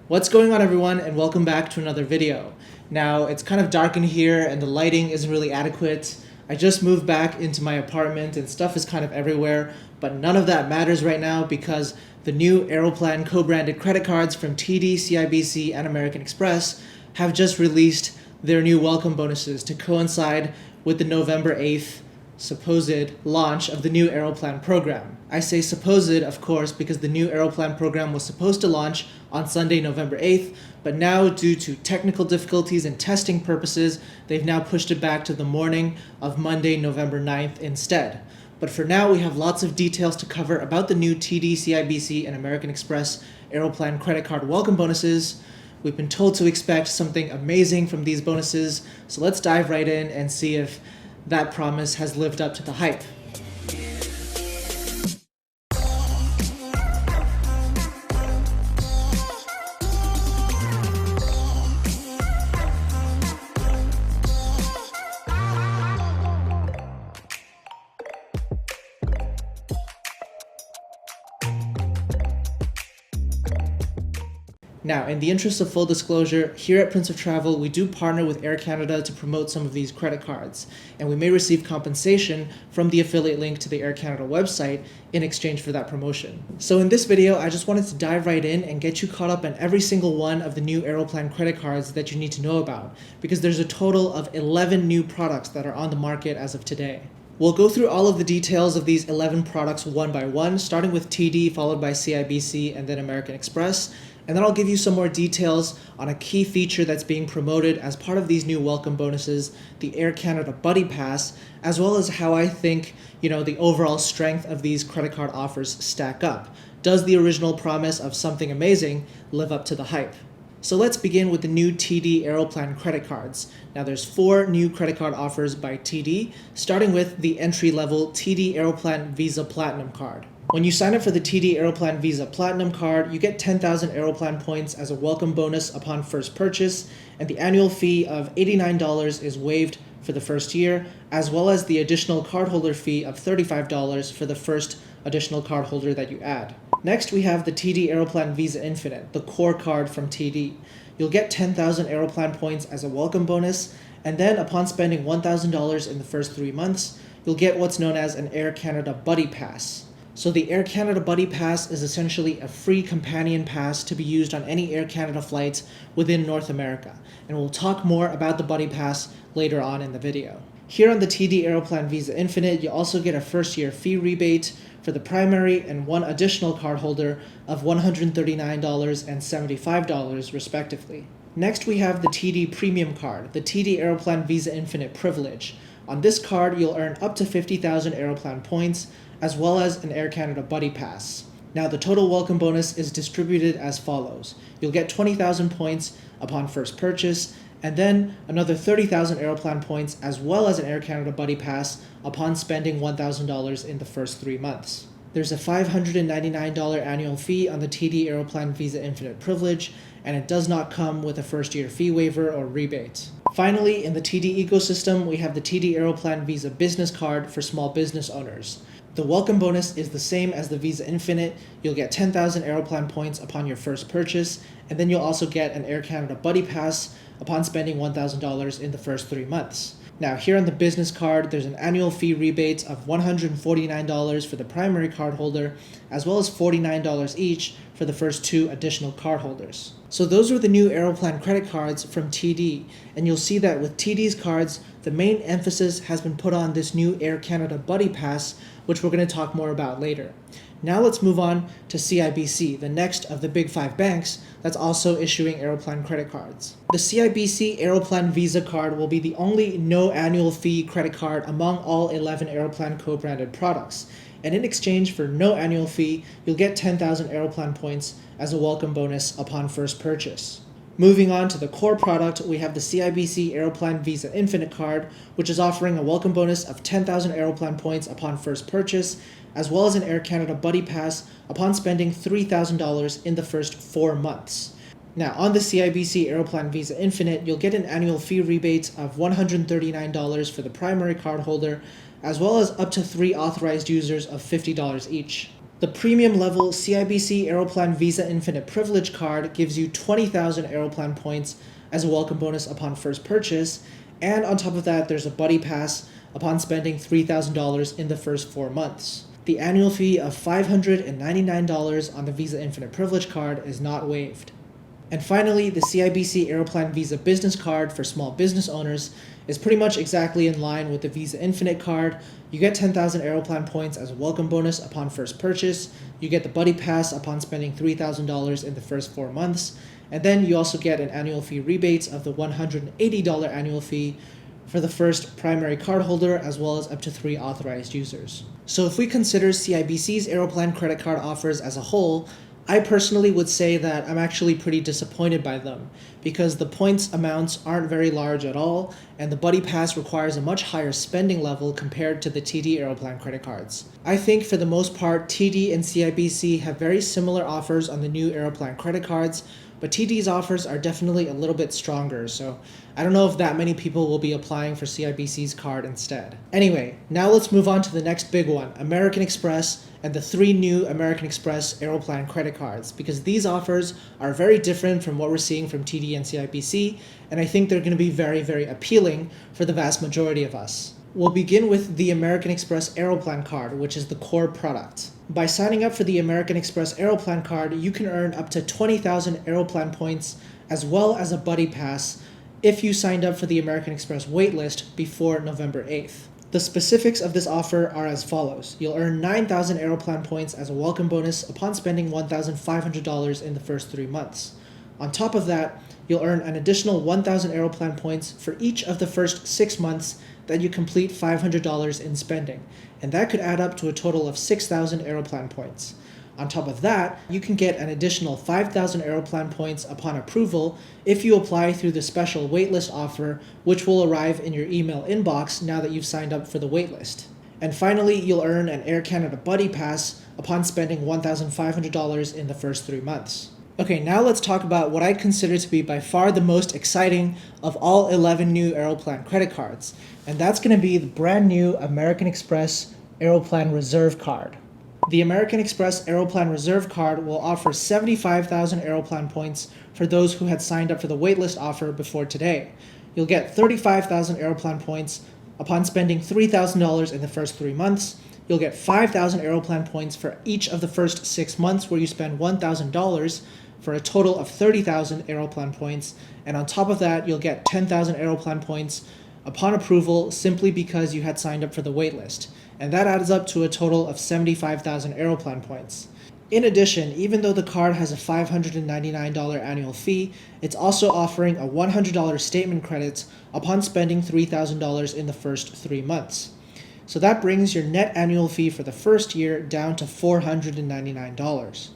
What's going on, everyone, and welcome back to another video. Now, it's kind of dark in here and the lighting isn't really adequate. I just moved back into my apartment and stuff is kind of everywhere, but none of that matters right now because the new Aeroplan co-branded credit cards from TD, CIBC, and American Express have just released their new welcome bonuses to coincide with the November 8th supposed launch of the new Aeroplan program. I say supposed, of course, because the new Aeroplan program was supposed to launch on Sunday, November 8th, but now due to technical difficulties and testing purposes, they've now pushed it back to the morning of Monday, November 9th instead. But for now, we have lots of details to cover about the new TD, CIBC, and American Express Aeroplan credit card welcome bonuses. We've been told to expect something amazing from these bonuses, so let's dive right in and see if that promise has lived up to the hype. Now, in the interest of full disclosure, here at Prince of Travel, we do partner with Air Canada to promote some of these credit cards, and we may receive compensation from the affiliate link to the Air Canada website in exchange for that promotion. So in this video, I just wanted to dive right in and get you caught up on every single one of the new Aeroplan credit cards that you need to know about, because there's a total of 11 new products that are on the market as of today. We'll go through all of the details of these 11 products one by one, starting with TD, followed by CIBC, and then American Express. And then I'll give you some more details on a key feature that's being promoted as part of these new welcome bonuses, the Air Canada Buddy Pass, as well as how I think, the overall strength of these credit card offers stack up. Does the original promise of something amazing live up to the hype? So let's begin with the new TD Aeroplan credit cards. Now there's 4 new credit card offers by TD, starting with the entry-level TD Aeroplan Visa Platinum card. When you sign up for the TD Aeroplan Visa Platinum card, you get 10,000 Aeroplan points as a welcome bonus upon first purchase, and the annual fee of $89 is waived for the first year, as well as the additional cardholder fee of $35 for the first additional cardholder that you add. Next, we have the TD Aeroplan Visa Infinite, the core card from TD. You'll get 10,000 Aeroplan points as a welcome bonus, and then upon spending $1,000 in the first 3 months, you'll get what's known as an Air Canada Buddy Pass. So the Air Canada Buddy Pass is essentially a free companion pass to be used on any Air Canada flights within North America, and we'll talk more about the Buddy Pass later on in the video. Here on the TD Aeroplan Visa Infinite, you also get a first-year fee rebate for the primary and one additional cardholder of $139 and $75 respectively. Next, we have the TD Premium Card, the TD Aeroplan Visa Infinite Privilege. On this card, you'll earn up to 50,000 Aeroplan points, as well as an Air Canada Buddy Pass. Now, the total welcome bonus is distributed as follows. You'll get 20,000 points upon first purchase, and then another 30,000 Aeroplan points, as well as an Air Canada Buddy Pass upon spending $1,000 in the first 3 months. There's a $599 annual fee on the TD Aeroplan Visa Infinite Privilege, and it does not come with a first-year fee waiver or rebate. Finally, in the TD ecosystem, we have the TD Aeroplan Visa Business Card for small business owners. The welcome bonus is the same as the Visa Infinite. You'll get 10,000 Aeroplan points upon your first purchase, and then you'll also get an Air Canada Buddy Pass upon spending $1,000 in the first 3 months. Now, here on the business card, there's an annual fee rebate of $149 for the primary cardholder, as well as $49 each for the first 2 additional cardholders. So those were the new Aeroplan credit cards from TD, and you'll see that with TD's cards, the main emphasis has been put on this new Air Canada Buddy Pass, which we're going to talk more about later. Now let's move on to CIBC, the next of the big 5 banks that's also issuing Aeroplan credit cards. The CIBC Aeroplan Visa card will be the only no annual fee credit card among all 11 Aeroplan co-branded products. And in exchange for no annual fee, you'll get 10,000 Aeroplan points as a welcome bonus upon first purchase. Moving on to the core product, we have the CIBC Aeroplan Visa Infinite card, which is offering a welcome bonus of 10,000 Aeroplan points upon first purchase, as well as an Air Canada Buddy Pass upon spending $3,000 in the first 4 months. Now, on the CIBC Aeroplan Visa Infinite, you'll get an annual fee rebate of $139 for the primary cardholder, as well as up to 3 authorized users of $50 each. The premium level CIBC Aeroplan Visa Infinite Privilege card gives you 20,000 Aeroplan points as a welcome bonus upon first purchase, and on top of that, there's a buddy pass upon spending $3,000 in the first 4 months. The annual fee of $599 on the Visa Infinite Privilege card is not waived. And finally, the CIBC Aeroplan Visa Business Card for small business owners is pretty much exactly in line with the Visa Infinite card. You get 10,000 Aeroplan points as a welcome bonus upon first purchase. You get the buddy pass upon spending $3,000 in the first 4 months. And then you also get an annual fee rebate of the $180 annual fee for the first primary cardholder, as well as up to 3 authorized users. So if we consider CIBC's Aeroplan credit card offers as a whole, I personally would say that I'm actually pretty disappointed by them because the points amounts aren't very large at all, and the buddy pass requires a much higher spending level compared to the TD Aeroplan credit cards. I think for the most part, TD and CIBC have very similar offers on the new Aeroplan credit cards, but TD's offers are definitely a little bit stronger, so I don't know if that many people will be applying for CIBC's card instead. Anyway, now let's move on to the next big one, American Express and the 3 new American Express Aeroplan credit cards, because these offers are very different from what we're seeing from TD and CIBC, and I think they're going to be very, very appealing for the vast majority of us. We'll begin with the American Express Aeroplan card, which is the core product. By signing up for the American Express Aeroplan card, you can earn up to 20,000 Aeroplan points as well as a buddy pass if you signed up for the American Express waitlist before November 8th. The specifics of this offer are as follows. You'll earn 9,000 Aeroplan points as a welcome bonus upon spending $1,500 in the first 3 months. On top of that, you'll earn an additional 1,000 Aeroplan points for each of the first 6 months that you complete $500 in spending, and that could add up to a total of 6,000 Aeroplan points. On top of that, you can get an additional 5,000 Aeroplan points upon approval if you apply through the special waitlist offer, which will arrive in your email inbox now that you've signed up for the waitlist. And finally, you'll earn an Air Canada buddy pass upon spending $1,500 in the first 3 months. Okay, now let's talk about what I consider to be by far the most exciting of all 11 new Aeroplan credit cards, and that's going to be the brand new American Express Aeroplan Reserve card. The American Express Aeroplan Reserve card will offer 75,000 Aeroplan points for those who had signed up for the waitlist offer before today. You'll get 35,000 Aeroplan points upon spending $3,000 in the first 3 months. You'll get 5,000 Aeroplan points for each of the first 6 months where you spend $1,000 for a total of 30,000 Aeroplan points. And on top of that, you'll get 10,000 Aeroplan points upon approval simply because you had signed up for the waitlist. And that adds up to a total of 75,000 Aeroplan points. In addition, even though the card has a $599 annual fee, it's also offering a $100 statement credit upon spending $3,000 in the first 3 months. So that brings your net annual fee for the first year down to $499.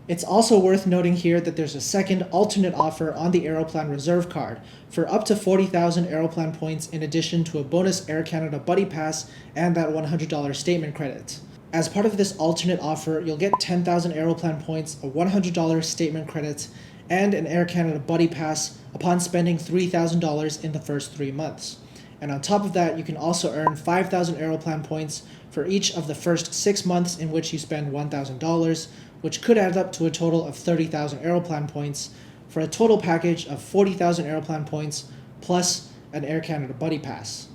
It's also worth noting here that there's a second alternate offer on the Aeroplan Reserve card for up to 40,000 Aeroplan points in addition to a bonus Air Canada buddy pass and that $100 statement credit. As part of this alternate offer, you'll get 10,000 Aeroplan points, a $100 statement credit, and an Air Canada buddy pass upon spending $3,000 in the first 3 months. And on top of that, you can also earn 5,000 Aeroplan points for each of the first 6 months in which you spend $1,000, which could add up to a total of 30,000 Aeroplan points for a total package of 40,000 Aeroplan points plus an Air Canada buddy pass.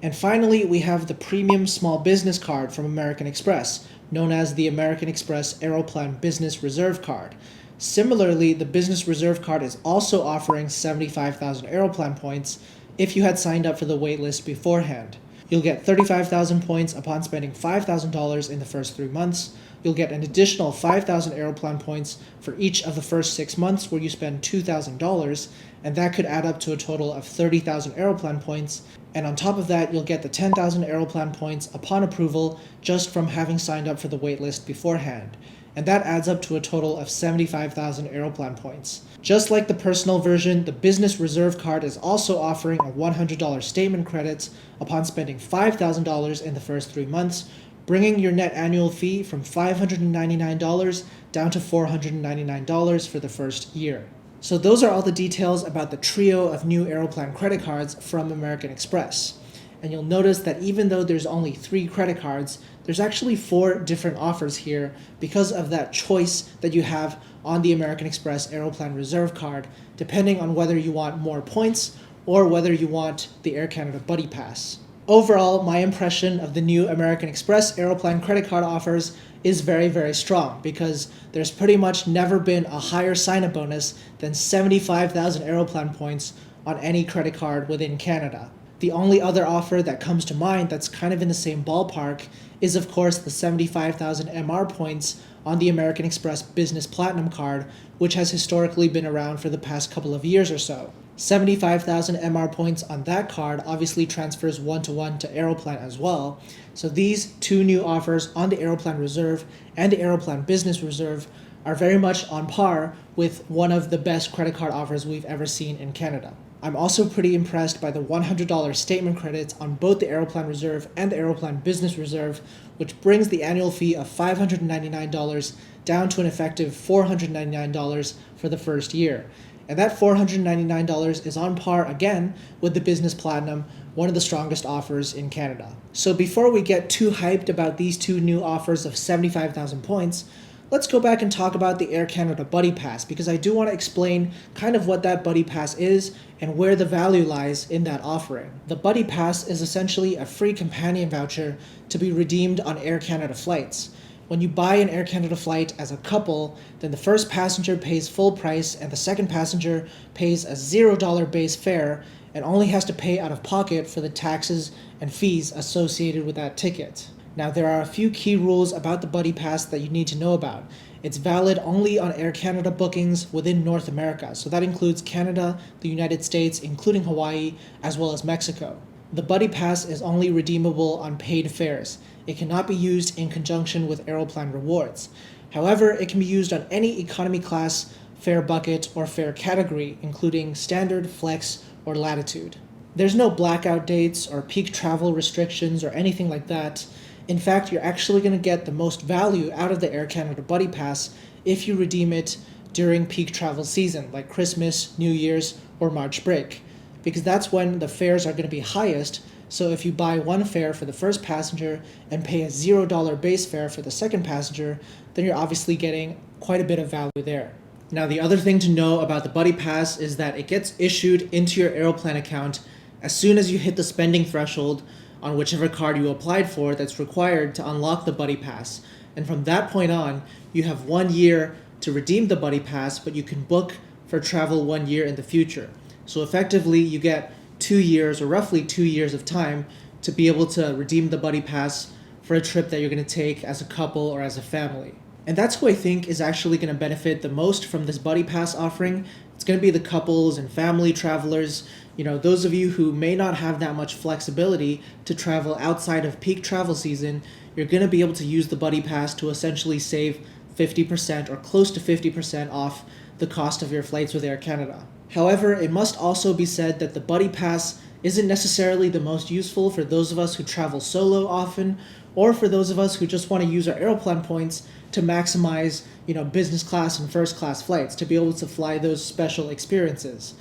And finally, we have the premium small business card from American Express, known as the American Express Aeroplan Business Reserve card. Similarly, the Business Reserve card is also offering 75,000 Aeroplan points if you had signed up for the waitlist beforehand. You'll get 35,000 points upon spending $5,000 in the first 3 months. You'll get an additional 5,000 Aeroplan points for each of the first 6 months where you spend $2,000, and that could add up to a total of 30,000 Aeroplan points. And on top of that, you'll get the 10,000 Aeroplan points upon approval just from having signed up for the waitlist beforehand. And that adds up to a total of 75,000 Aeroplan points. Just like the personal version, the Business Reserve card is also offering a $100 statement credit upon spending $5,000 in the first 3 months, bringing your net annual fee from $599 down to $499 for the first year. So those are all the details about the trio of new Aeroplan credit cards from American Express. And you'll notice that even though there's only 3 credit cards, there's actually 4 different offers here because of that choice that you have on the American Express Aeroplan Reserve card, depending on whether you want more points or whether you want the Air Canada Buddy Pass. Overall, my impression of the new American Express Aeroplan credit card offers is very, very strong because there's pretty much never been a higher sign-up bonus than 75,000 Aeroplan points on any credit card within Canada. The only other offer that comes to mind that's kind of in the same ballpark is, of course, the 75,000 MR points on the American Express Business Platinum card, which has historically been around for the past couple of years or so. 75,000 MR points on that card obviously transfers one-to-one to Aeroplan as well. So these 2 new offers on the Aeroplan Reserve and the Aeroplan Business Reserve are very much on par with one of the best credit card offers we've ever seen in Canada. I'm also pretty impressed by the $100 statement credits on both the Aeroplan Reserve and the Aeroplan Business Reserve, which brings the annual fee of $599 down to an effective $499 for the first year. And that $499 is on par again with the Business Platinum, one of the strongest offers in Canada. So before we get too hyped about these 2 new offers of 75,000 points, let's go back and talk about the Air Canada Buddy Pass, because I do want to explain kind of what that Buddy Pass is and where the value lies in that offering. The Buddy Pass is essentially a free companion voucher to be redeemed on Air Canada flights. When you buy an Air Canada flight as a couple, then the first passenger pays full price and the second passenger pays a $0 base fare and only has to pay out of pocket for the taxes and fees associated with that ticket. Now, there are a few key rules about the Buddy Pass that you need to know about. It's valid only on Air Canada bookings within North America, so that includes Canada, the United States, including Hawaii, as well as Mexico. The Buddy Pass is only redeemable on paid fares. It cannot be used in conjunction with Aeroplan rewards. However, it can be used on any economy class fare bucket or fare category, including standard, flex, or latitude. There's no blackout dates or peak travel restrictions or anything like that. In fact, you're actually going to get the most value out of the Air Canada Buddy Pass if you redeem it during peak travel season, like Christmas, New Year's, or March break, because that's when the fares are going to be highest. So if you buy one fare for the first passenger and pay a $0 base fare for the second passenger, then you're obviously getting quite a bit of value there. Now, the other thing to know about the Buddy Pass is that it gets issued into your Aeroplan account as soon as you hit the spending threshold on whichever card you applied for that's required to unlock the Buddy Pass. And from that point on, you have 1 year to redeem the Buddy Pass, but you can book for travel 1 year in the future. So effectively, you get 2 years, or roughly 2 years of time to be able to redeem the Buddy Pass for a trip that you're going to take as a couple or as a family. And that's who I think is actually going to benefit the most from this Buddy Pass offering. It's going to be the couples and family travelers, those of you who may not have that much flexibility to travel outside of peak travel season. You're going to be able to use the Buddy Pass to essentially save 50% or close to 50% off the cost of your flights with Air Canada. However, it must also be said that the Buddy Pass isn't necessarily the most useful for those of us who travel solo often, or for those of us who just want to use our Aeroplan points to maximize, business class and first class flights, to be able to fly those special experiences.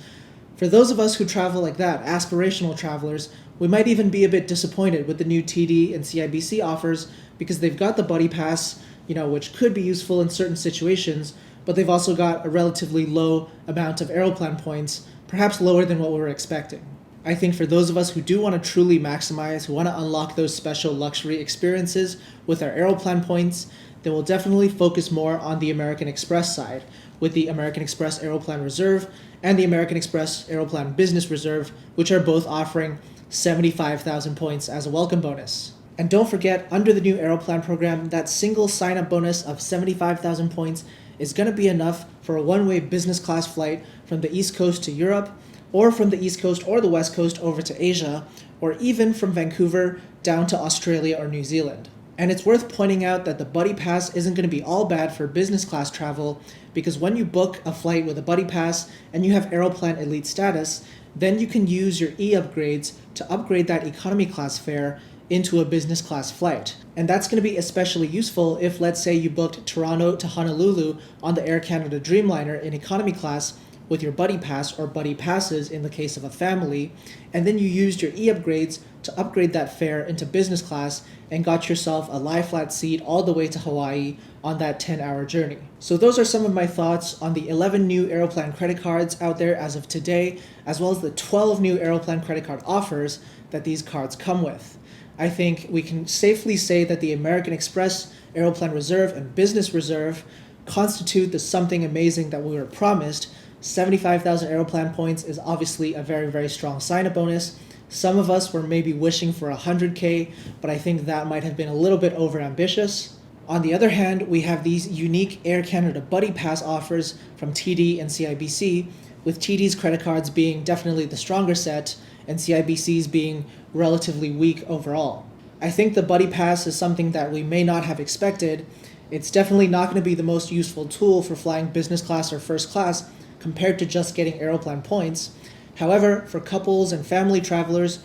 For those of us who travel like that, aspirational travelers, we might even be a bit disappointed with the new TD and CIBC offers because they've got the Buddy Pass, which could be useful in certain situations, but they've also got a relatively low amount of Aeroplan points, perhaps lower than what we were expecting. I think for those of us who do want to truly maximize, who want to unlock those special luxury experiences with our Aeroplan points, then we'll definitely focus more on the American Express side, with the American Express Aeroplan Reserve and the American Express Aeroplan Business Reserve, which are both offering 75,000 points as a welcome bonus. And don't forget, under the new Aeroplan program, that single sign-up bonus of 75,000 points is going to be enough for a one-way business class flight from the East Coast to Europe, or from the East Coast or the West Coast over to Asia, or even from Vancouver down to Australia or New Zealand. And it's worth pointing out that the Buddy Pass isn't going to be all bad for business class travel, because when you book a flight with a Buddy Pass and you have Aeroplan Elite status, then you can use your e-upgrades to upgrade that economy class fare into a business class flight. And that's going to be especially useful if, let's say, you booked Toronto to Honolulu on the Air Canada Dreamliner in economy class, with your buddy pass or buddy passes in the case of a family, and then you used your e-upgrades to upgrade that fare into business class and got yourself a lie flat seat all the way to Hawaii on that 10-hour journey. So those are some of my thoughts on the 11 new Aeroplan credit cards out there as of today, as well as the 12 new Aeroplan credit card offers that these cards come with. I think we can safely say that the American Express, Aeroplan Reserve, and Business Reserve constitute the something amazing that we were promised. 75,000 Aeroplan points is obviously a very, very strong sign-up bonus. Some of us were maybe wishing for 100K, but I think that might have been a little bit overambitious. On the other hand, we have these unique Air Canada Buddy Pass offers from TD and CIBC, with TD's credit cards being definitely the stronger set and CIBC's being relatively weak overall. I think the Buddy Pass is something that we may not have expected. It's definitely not going to be the most useful tool for flying business class or first class compared to just getting Aeroplan points. However, for couples and family travelers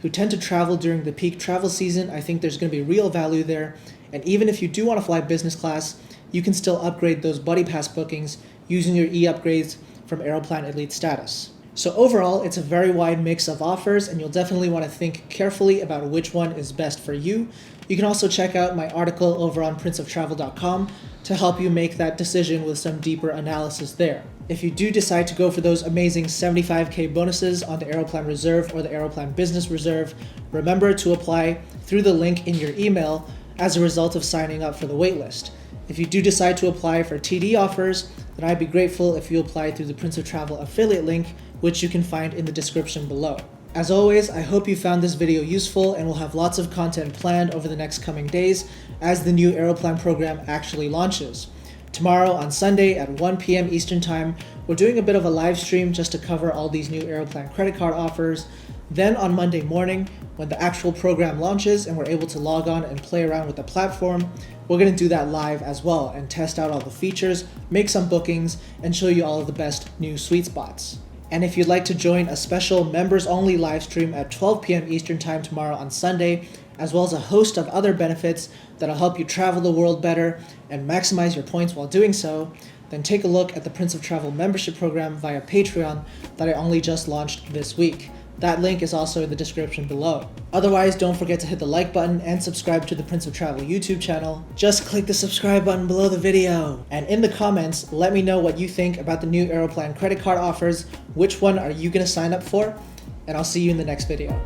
who tend to travel during the peak travel season, I think there's going to be real value there. And even if you do want to fly business class, you can still upgrade those Buddy Pass bookings using your e-upgrades from Aeroplan Elite status. So overall, it's a very wide mix of offers, and you'll definitely want to think carefully about which one is best for you. You can also check out my article over on princeoftravel.com to help you make that decision with some deeper analysis there. If you do decide to go for those amazing 75K bonuses on the Aeroplan Reserve or the Aeroplan Business Reserve, remember to apply through the link in your email as a result of signing up for the waitlist. If you do decide to apply for TD offers, then I'd be grateful if you apply through the Prince of Travel affiliate link, which you can find in the description below. As always, I hope you found this video useful, and we'll have lots of content planned over the next coming days as the new Aeroplan program actually launches. Tomorrow on Sunday at 1 p.m. Eastern Time, we're doing a bit of a live stream just to cover all these new Aeroplan credit card offers. Then on Monday morning, when the actual program launches and we're able to log on and play around with the platform, we're going to do that live as well and test out all the features, make some bookings, and show you all of the best new sweet spots. And if you'd like to join a special members-only live stream at 12 p.m. Eastern Time tomorrow on Sunday, as well as a host of other benefits that'll help you travel the world better and maximize your points while doing so, then take a look at the Prince of Travel membership program via Patreon that I only just launched this week. That link is also in the description below. Otherwise, don't forget to hit the like button and subscribe to the Prince of Travel YouTube channel. Just click the subscribe button below the video. And in the comments, let me know what you think about the new Aeroplan credit card offers. Which one are you going to sign up for? And I'll see you in the next video.